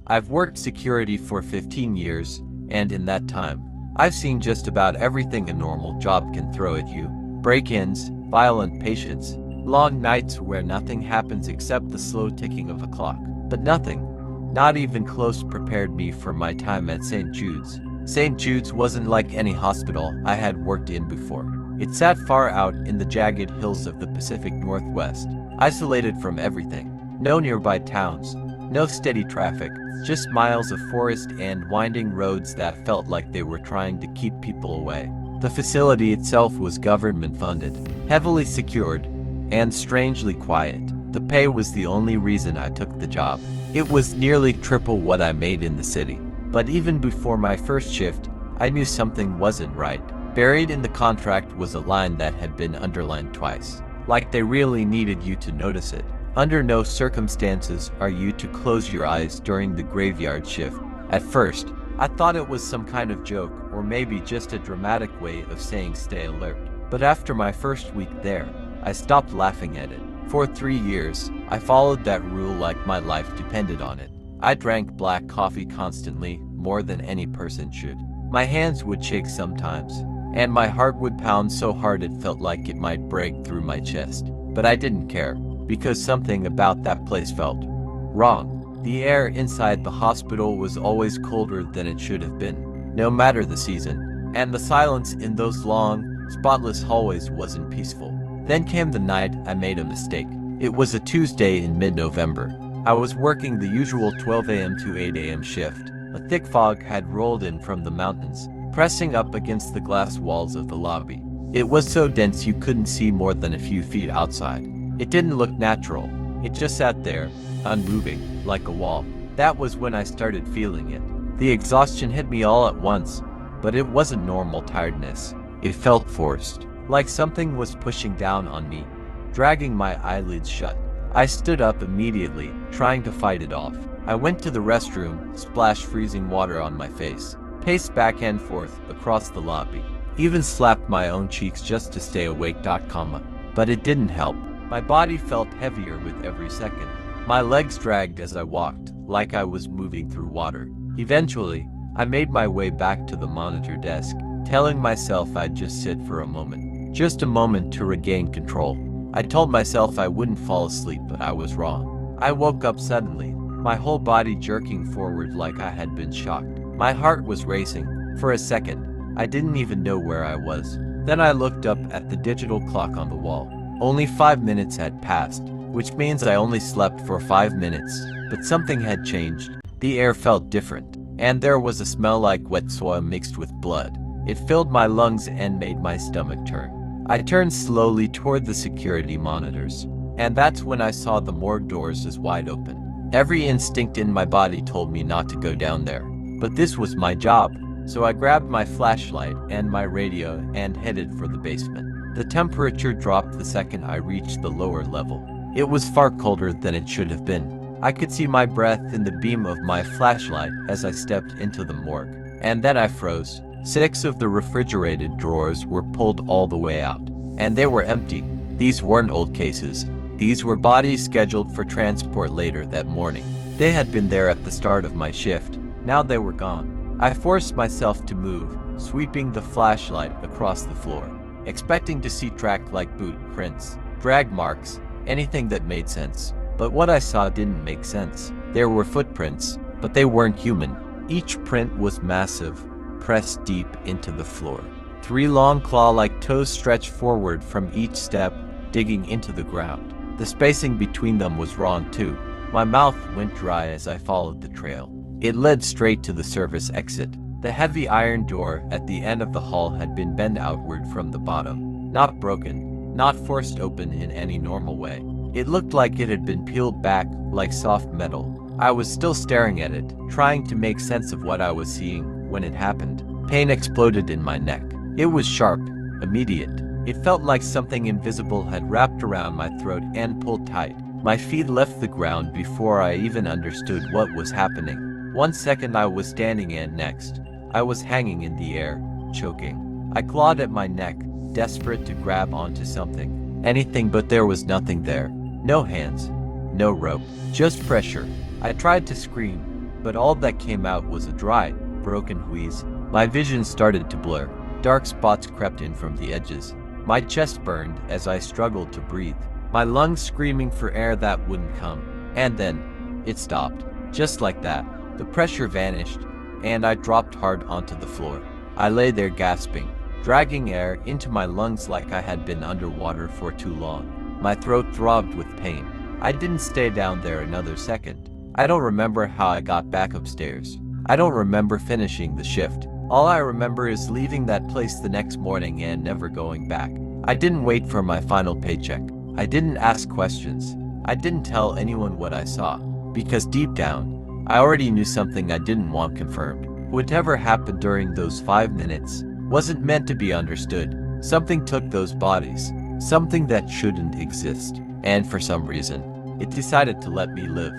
I've worked security for 15 years, and in that time, I've seen just about everything a normal job can throw at you. Break-ins, violent patients, long nights where nothing happens except the slow ticking of a clock. But nothing, not even close, prepared me for my time at St. Jude's. St. Jude's wasn't like any hospital I had worked in before. It sat far out in the jagged hills of the Pacific Northwest, isolated from everything. No nearby towns, no steady traffic, just miles of forest and winding roads that felt like they were trying to keep people away. The facility itself was government-funded, heavily secured, and strangely quiet. The pay was the only reason I took the job. It was nearly triple what I made in the city. But even before my first shift, I knew something wasn't right. Buried in the contract was a line that had been underlined twice, like they really needed you to notice it. Under no circumstances are you to close your eyes during the graveyard shift. At first, I thought it was some kind of joke or maybe just a dramatic way of saying stay alert. But after my first week there, I stopped laughing at it. For 3 years, I followed that rule like my life depended on it. I drank black coffee constantly, more than any person should. My hands would shake sometimes, and my heart would pound so hard it felt like it might break through my chest. But I didn't care, because something about that place felt wrong. The air inside the hospital was always colder than it should have been, no matter the season, and the silence in those long, spotless hallways wasn't peaceful. Then came the night I made a mistake. It was a Tuesday in mid-November. I was working the usual 12 a.m. to 8 a.m. shift. A thick fog had rolled in from the mountains, pressing up against the glass walls of the lobby. It was so dense you couldn't see more than a few feet outside. It didn't look natural. It just sat there, unmoving, like a wall. That was when I started feeling it. The exhaustion hit me all at once, but it wasn't normal tiredness. It felt forced, like something was pushing down on me, dragging my eyelids shut. I stood up immediately, trying to fight it off. I went to the restroom, splashed freezing water on my face, paced back and forth across the lobby, even slapped my own cheeks just to stay awake. But it didn't help. My body felt heavier with every second. My legs dragged as I walked, like I was moving through water. Eventually, I made my way back to the monitor desk, telling myself I'd just sit for a moment. Just a moment to regain control. I told myself I wouldn't fall asleep, but I was wrong. I woke up suddenly, my whole body jerking forward like I had been shocked. My heart was racing. For a second, I didn't even know where I was. Then I looked up at the digital clock on the wall. Only 5 minutes had passed, which means I only slept for 5 minutes. But something had changed. The air felt different, and there was a smell like wet soil mixed with blood. It filled my lungs and made my stomach turn. I turned slowly toward the security monitors, and that's when I saw the morgue doors as wide open. Every instinct in my body told me not to go down there, but this was my job, so I grabbed my flashlight and my radio and headed for the basement. The temperature dropped the second I reached the lower level. It was far colder than it should have been. I could see my breath in the beam of my flashlight as I stepped into the morgue, and then I froze. 6 of the refrigerated drawers were pulled all the way out, and they were empty. These weren't old cases. These were bodies scheduled for transport later that morning. They had been there at the start of my shift. Now they were gone. I forced myself to move, sweeping the flashlight across the floor, expecting to see tracks like boot prints, drag marks, anything that made sense. But what I saw didn't make sense. There were footprints, but they weren't human. Each print was massive, pressed deep into the floor. 3 long claw-like toes stretched forward from each step, digging into the ground. The spacing between them was wrong too. My mouth went dry as I followed the trail. It led straight to the service exit. The heavy iron door at the end of the hall had been bent outward from the bottom. Not broken, not forced open in any normal way. It looked like it had been peeled back, like soft metal. I was still staring at it, trying to make sense of what I was seeing, when it happened. Pain exploded in my neck. It was sharp, immediate. It felt like something invisible had wrapped around my throat and pulled tight. My feet left the ground before I even understood what was happening. 1 second I was standing, and next, I was hanging in the air, choking. I clawed at my neck, desperate to grab onto something. Anything, but there was nothing there. No hands, no rope, just pressure. I tried to scream, but all that came out was a dry, broken wheeze. My vision started to blur. Dark spots crept in from the edges. My chest burned as I struggled to breathe, my lungs screaming for air that wouldn't come. And then, it stopped. Just like that, the pressure vanished, and I dropped hard onto the floor. I lay there gasping, dragging air into my lungs like I had been underwater for too long. My throat throbbed with pain. I didn't stay down there another second. I don't remember how I got back upstairs. I don't remember finishing the shift. All I remember is leaving that place the next morning and never going back. I didn't wait for my final paycheck. I didn't ask questions. I didn't tell anyone what I saw, because deep down, I already knew something I didn't want confirmed. Whatever happened during those 5 minutes wasn't meant to be understood. Something took those bodies, something that shouldn't exist, and for some reason, it decided to let me live.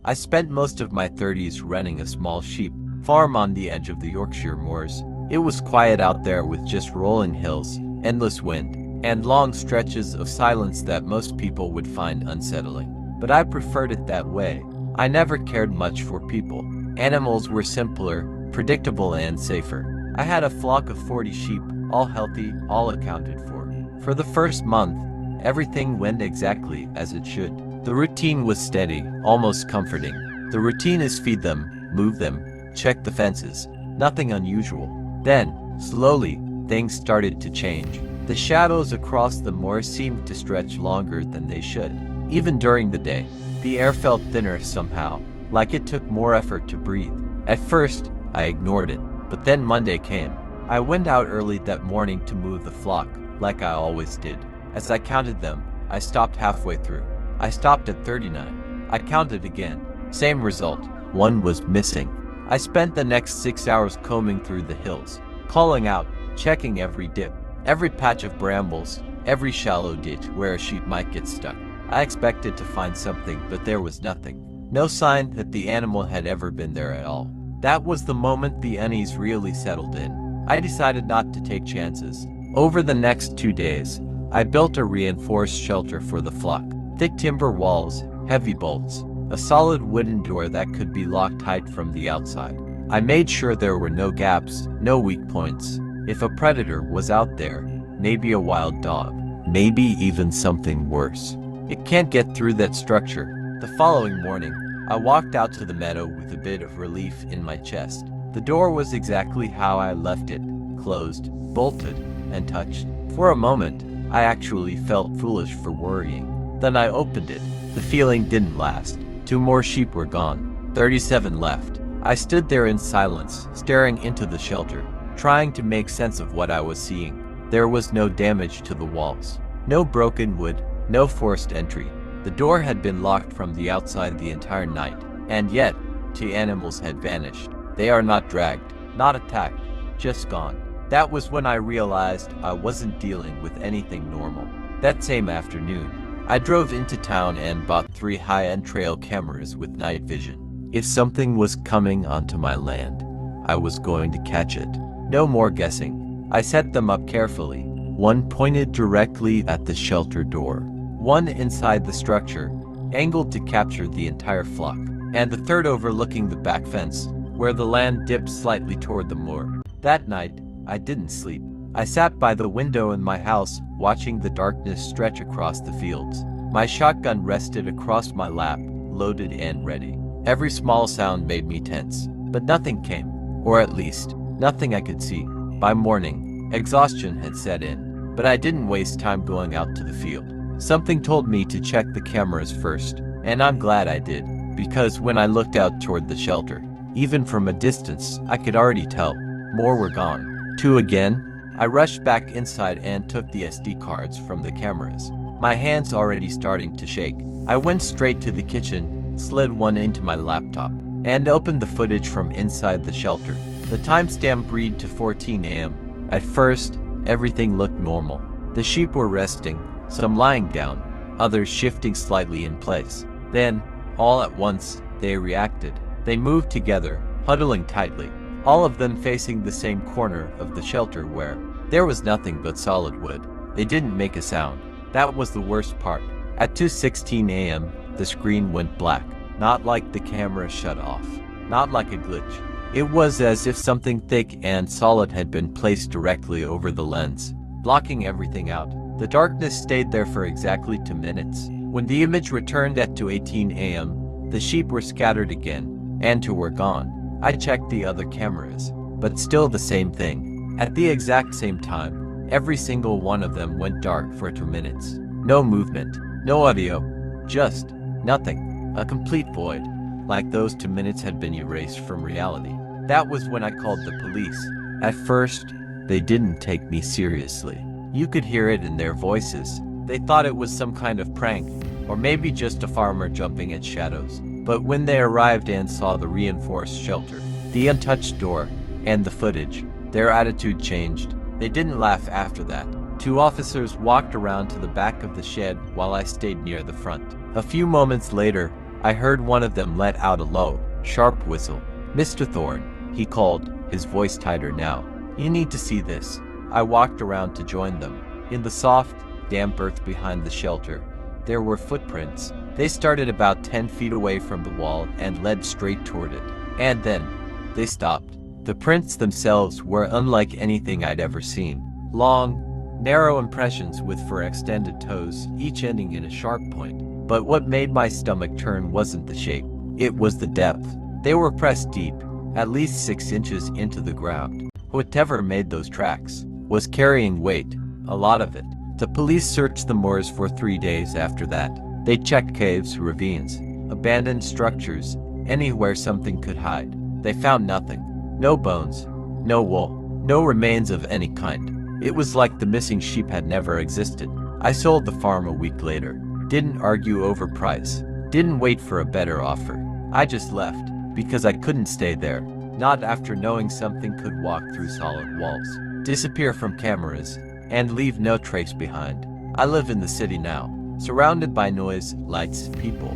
I spent most of my 30s renting a small sheep farm on the edge of the Yorkshire moors. It was quiet out there with just rolling hills, endless wind, and long stretches of silence that most people would find unsettling. But I preferred it that way. I never cared much for people. Animals were simpler, predictable, and safer. I had a flock of 40 sheep, all healthy, all accounted for. For the first month, everything went exactly as it should. The routine was steady, almost comforting. The routine is feed them, move them, check the fences. Nothing unusual. Then, slowly, things started to change. The shadows across the moor seemed to stretch longer than they should. Even during the day, the air felt thinner somehow, like it took more effort to breathe. At first, I ignored it, but then Monday came. I went out early that morning to move the flock, like I always did. As I counted them, I stopped halfway through. I stopped at 39. I counted again. Same result. One was missing. I spent the next 6 hours combing through the hills, calling out, checking every dip, every patch of brambles, every shallow ditch where a sheep might get stuck. I expected to find something, but there was nothing. No sign that the animal had ever been there at all. That was the moment the unease really settled in. I decided not to take chances. Over the next 2 days, I built a reinforced shelter for the flock. Thick timber walls, heavy bolts, a solid wooden door that could be locked tight from the outside. I made sure there were no gaps, no weak points. If a predator was out there, maybe a wild dog, maybe even something worse, it can't get through that structure. The following morning, I walked out to the meadow with a bit of relief in my chest. The door was exactly how I left it, closed, bolted, and touched. For a moment, I actually felt foolish for worrying. Then I opened it. The feeling didn't last. 2 more sheep were gone. 37 left. I stood there in silence, staring into the shelter, trying to make sense of what I was seeing. There was no damage to the walls, no broken wood, no forced entry. The door had been locked from the outside the entire night, and yet, 2 animals had vanished. They are not dragged, not attacked, just gone. That was when I realized I wasn't dealing with anything normal. That same afternoon, I drove into town and bought 3 high-end trail cameras with night vision. If something was coming onto my land, I was going to catch it. No more guessing. I set them up carefully. One pointed directly at the shelter door, one inside the structure, angled to capture the entire flock, and the third overlooking the back fence, where the land dipped slightly toward the moor. That night, I didn't sleep. I sat by the window in my house, watching the darkness stretch across the fields. My shotgun rested across my lap, loaded and ready. Every small sound made me tense, but nothing came, or at least, nothing I could see. By morning, exhaustion had set in, but I didn't waste time going out to the field. Something told me to check the cameras first, and I'm glad I did, because when I looked out toward the shelter, even from a distance, I could already tell. More were gone. 2 again. I rushed back inside and took the SD cards from the cameras, my hands already starting to shake. I went straight to the kitchen, slid one into my laptop, and opened the footage from inside the shelter. The timestamp read to 14 a.m. At first, everything looked normal. The sheep were resting, some lying down, others shifting slightly in place. Then, all at once, they reacted. They moved together, huddling tightly, all of them facing the same corner of the shelter where there was nothing but solid wood. They didn't make a sound. That was the worst part. At 2:16 a.m., the screen went black. Not like the camera shut off. Not like a glitch. It was as if something thick and solid had been placed directly over the lens, blocking everything out. The darkness stayed there for exactly 2 minutes. When the image returned at 2:18 a.m., the sheep were scattered again, and 2 were gone. I checked the other cameras, but still the same thing. At the exact same time, every single one of them went dark for 2 minutes. No movement, no audio, just nothing. A complete void, like those 2 minutes had been erased from reality. That was when I called the police. At first, they didn't take me seriously. You could hear it in their voices. They thought it was some kind of prank, or maybe just a farmer jumping at shadows. But when they arrived and saw the reinforced shelter, the untouched door, and the footage, their attitude changed. They didn't laugh after that. 2 officers walked around to the back of the shed while I stayed near the front. A few moments later, I heard one of them let out a low, sharp whistle. "Mr. Thorne," he called, his voice tighter now. "You need to see this." I walked around to join them. In the soft, damp earth behind the shelter, there were footprints. They started about 10 feet away from the wall and led straight toward it. And then, they stopped. The prints themselves were unlike anything I'd ever seen. Long, narrow impressions with fur extended toes, each ending in a sharp point. But what made my stomach turn wasn't the shape. It was the depth. They were pressed deep, at least 6 inches into the ground. Whatever made those tracks was carrying weight, a lot of it. The police searched the moors for 3 days after that. They checked caves, ravines, abandoned structures, anywhere something could hide. They found nothing. No bones, no wool, no remains of any kind. It was like the missing sheep had never existed. I sold the farm a week later. Didn't argue over price. Didn't wait for a better offer. I just left, because I couldn't stay there. Not after knowing something could walk through solid walls, disappear from cameras, and leave no trace behind. I live in the city now, surrounded by noise, lights, people.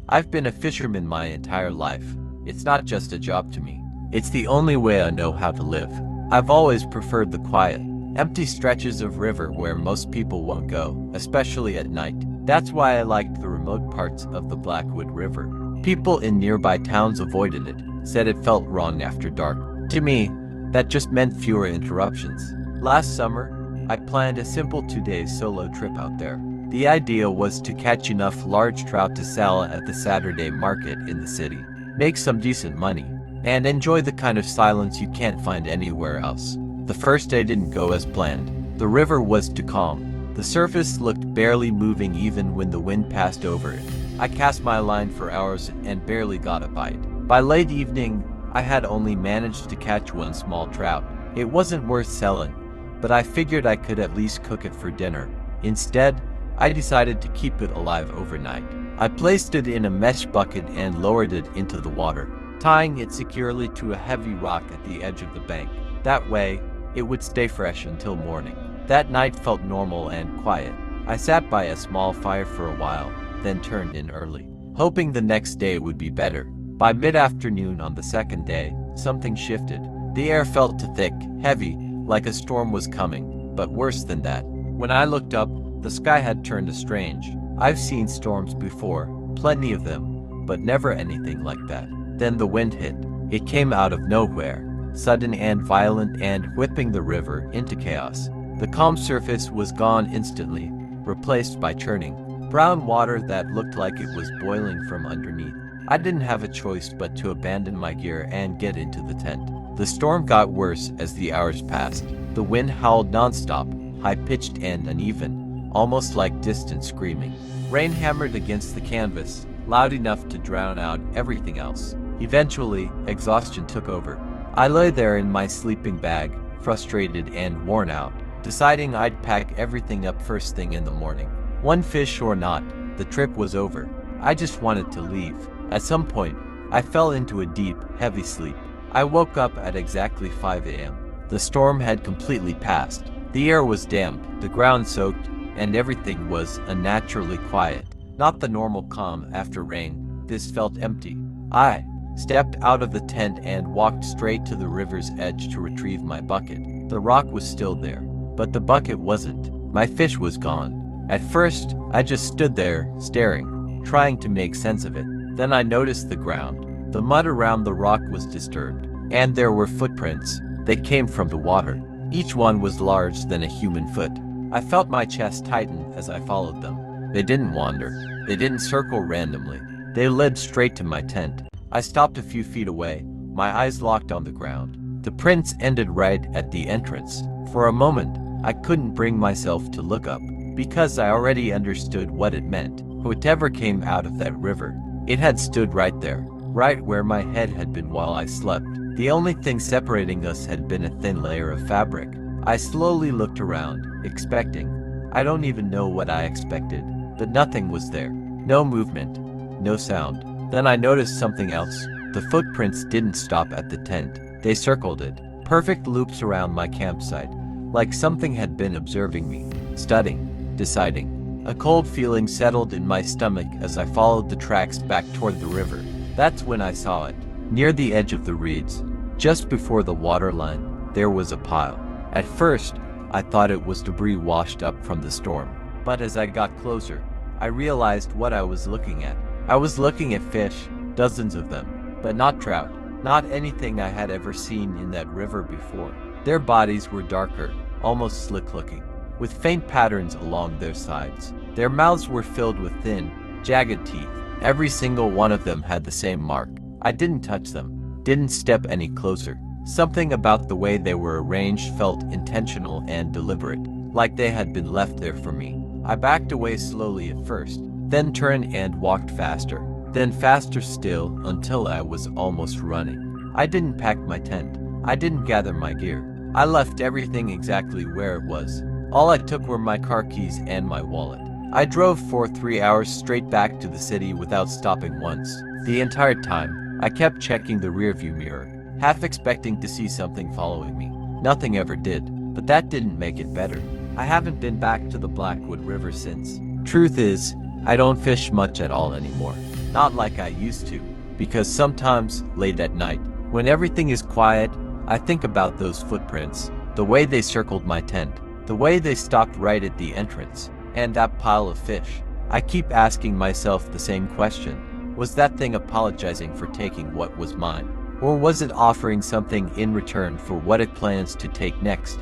I've been a fisherman my entire life. It's not just a job to me. It's the only way I know how to live. I've always preferred the quiet, empty stretches of river where most people won't go, especially at night. That's why I liked the remote parts of the Blackwood River. People in nearby towns avoided it, said it felt wrong after dark. To me, that just meant fewer interruptions. Last summer, I planned a simple 2-day solo trip out there. The idea was to catch enough large trout to sell at the Saturday market in the city, make some decent money, and enjoy the kind of silence you can't find anywhere else. The first day didn't go as planned. The river was too calm. The surface looked barely moving even when the wind passed over it. I cast my line for hours and barely got a bite. By late evening, I had only managed to catch 1 small trout. It wasn't worth selling, but I figured I could at least cook it for dinner. Instead, I decided to keep it alive overnight. I placed it in a mesh bucket and lowered it into the water, tying it securely to a heavy rock at the edge of the bank. That way, it would stay fresh until morning. That night felt normal and quiet. I sat by a small fire for a while, then turned in early, hoping the next day would be better. By mid-afternoon on the second day, something shifted. The air felt too thick, heavy, like a storm was coming, but worse than that. When I looked up, the sky had turned strange. I've seen storms before, plenty of them, but never anything like that. Then the wind hit. It came out of nowhere, sudden and violent, and whipping the river into chaos. The calm surface was gone instantly, replaced by churning, brown water that looked like it was boiling from underneath. I didn't have a choice but to abandon my gear and get into the tent. The storm got worse as the hours passed. The wind howled nonstop, high-pitched and uneven, almost like distant screaming. Rain hammered against the canvas, loud enough to drown out everything else. Eventually, exhaustion took over. I lay there in my sleeping bag, frustrated and worn out, deciding I'd pack everything up first thing in the morning. One fish or not, the trip was over. I just wanted to leave. At some point, I fell into a deep, heavy sleep. I woke up at exactly 5 a.m. The storm had completely passed. The air was damp, the ground soaked, and everything was unnaturally quiet. Not the normal calm after rain. This felt empty. I stepped out of the tent and walked straight to the river's edge to retrieve my bucket. The rock was still there, but the bucket wasn't. My fish was gone. At first, I just stood there, staring, trying to make sense of it. Then I noticed the ground. The mud around the rock was disturbed, and there were footprints. They came from the water. Each one was larger than a human foot. I felt my chest tighten as I followed them. They didn't wander. They didn't circle randomly. They led straight to my tent. I stopped a few feet away, my eyes locked on the ground. The prints ended right at the entrance. For a moment, I couldn't bring myself to look up, because I already understood what it meant. Whatever came out of that river, it had stood right there, right where my head had been while I slept. The only thing separating us had been a thin layer of fabric. I slowly looked around, expecting. I don't even know what I expected, but nothing was there. No movement, no sound. Then I noticed something else. The footprints didn't stop at the tent. They circled it, perfect loops around my campsite, like something had been observing me, studying, deciding. A cold feeling settled in my stomach as I followed the tracks back toward the river. That's when I saw it. Near the edge of the reeds, just before the water line, there was a pile. At first, I thought it was debris washed up from the storm. But as I got closer, I realized what I was looking at. I was looking at fish, dozens of them, but not trout, not anything I had ever seen in that river before. Their bodies were darker, almost slick-looking, with faint patterns along their sides. Their mouths were filled with thin, jagged teeth. Every single one of them had the same mark. I didn't touch them, didn't step any closer. Something about the way they were arranged felt intentional and deliberate, like they had been left there for me. I backed away slowly at first, then turned and walked faster, then faster still until I was almost running. I didn't pack my tent. I didn't gather my gear. I left everything exactly where it was. All I took were my car keys and my wallet. I drove for 3 hours straight back to the city without stopping once. The entire time, I kept checking the rearview mirror, half expecting to see something following me. Nothing ever did, but that didn't make it better. I haven't been back to the Blackwood River since. Truth is, I don't fish much at all anymore. Not like I used to, because sometimes, late at night, when everything is quiet, I think about those footprints, the way they circled my tent, the way they stopped right at the entrance, and that pile of fish. I keep asking myself the same question. Was that thing apologizing for taking what was mine? Or was it offering something in return for what it plans to take next?